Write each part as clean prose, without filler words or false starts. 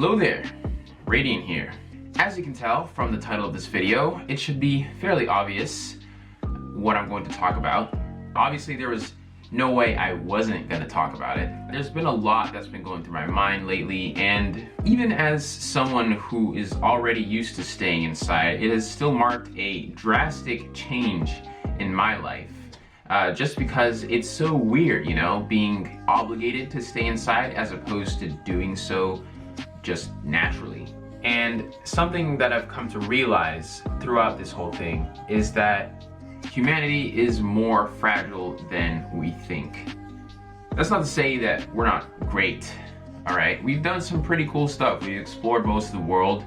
Hello there, Radiant here. As you can tell from the title of this video, it should be fairly obvious what I'm going to talk about. Obviously there was no way I wasn't going to talk about it. There's been a lot that's been going through my mind lately, and even as someone who is already used to staying inside, it has still marked a drastic change in my life. Just because it's so weird, you know, being obligated to stay inside as opposed to doing so just naturally. And something that I've come to realize throughout this whole thing is that humanity is more fragile than we think. That's not to say that we're not great, all right? We've done some pretty cool stuff. We've explored most of the world,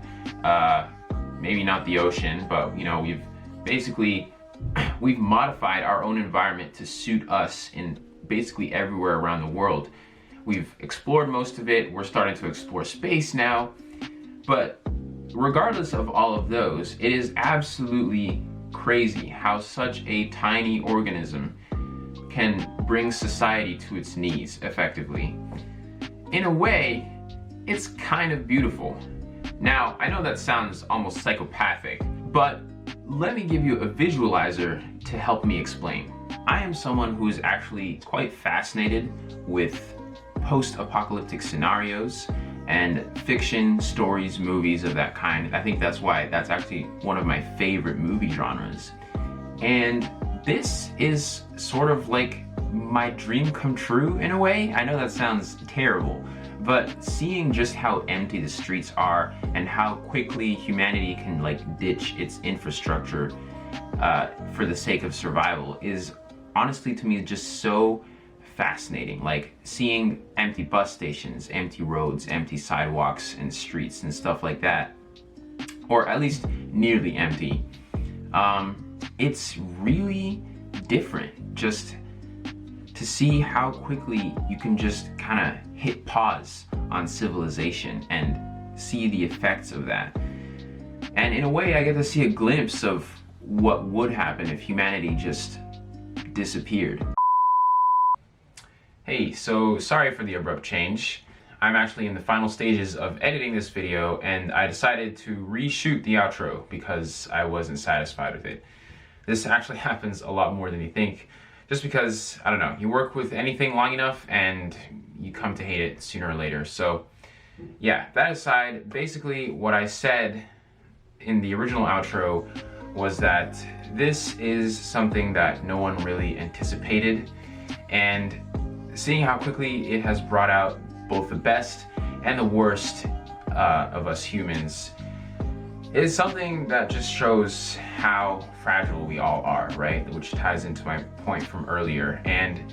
maybe not the ocean, but you know, we've modified our own environment to suit us in basically everywhere around the world. We've explored most of it. We're starting to explore space now. But regardless of all of those, it is absolutely crazy how such a tiny organism can bring society to its knees effectively. In a way, it's kind of beautiful. Now, I know that sounds almost psychopathic, but let me give you a visualizer to help me explain. I am someone who is actually quite fascinated with post-apocalyptic scenarios and fiction, stories, movies of that kind. I think that's why that's actually one of my favorite movie genres. And this is sort of like my dream come true in a way. I know that sounds terrible, but seeing just how empty the streets are and how quickly humanity can like ditch its infrastructure for the sake of survival is honestly to me just so fascinating. Like seeing empty bus stations, empty roads, empty sidewalks and streets and stuff like that, or at least nearly empty. It's really different just to see how quickly you can just kind of hit pause on civilization and see the effects of that. And in a way, I get to see a glimpse of what would happen if humanity just disappeared. Hey, so sorry for the abrupt change. I'm actually in the final stages of editing this video, and I decided to reshoot the outro because I wasn't satisfied with it. This actually happens a lot more than you think, just because, I don't know, you work with anything long enough and you come to hate it sooner or later. So yeah, that aside, basically what I said in the original outro was that this is something that no one really anticipated, and seeing how quickly it has brought out both the best and the worst of us humans is something that just shows how fragile we all are, right? Which ties into my point from earlier. And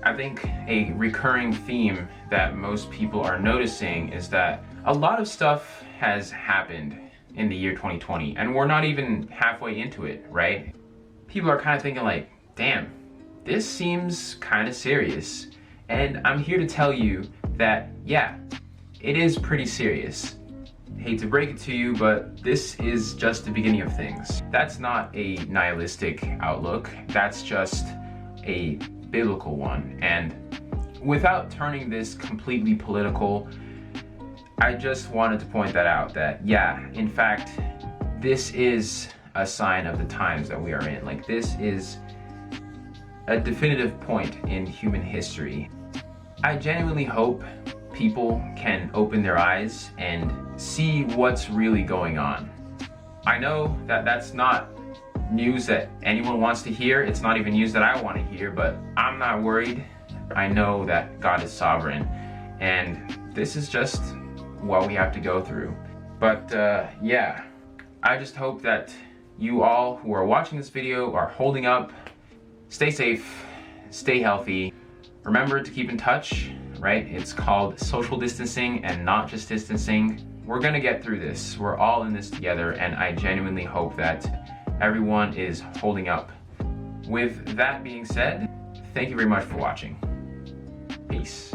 I think a recurring theme that most people are noticing is that a lot of stuff has happened in the year 2020, and we're not even halfway into it, right? People are kind of thinking like, damn, this seems kind of serious. And I'm here to tell you that, yeah, it is pretty serious. Hate to break it to you, but this is just the beginning of things. That's not a nihilistic outlook. That's just a biblical one. And without turning this completely political, I just wanted to point that out, that yeah, in fact, this is a sign of the times that we are in. Like, this is a definitive point in human history. I genuinely hope people can open their eyes and see what's really going on. I know that that's not news that anyone wants to hear. It's not even news that I want to hear, but I'm not worried. I know that God is sovereign, and this is just what we have to go through. But yeah, I just hope that you all who are watching this video are holding up. Stay safe, stay healthy. Remember to keep in touch, right? It's called social distancing and not just distancing. We're gonna get through this. We're all in this together, and I genuinely hope that everyone is holding up. With that being said, thank you very much for watching. Peace.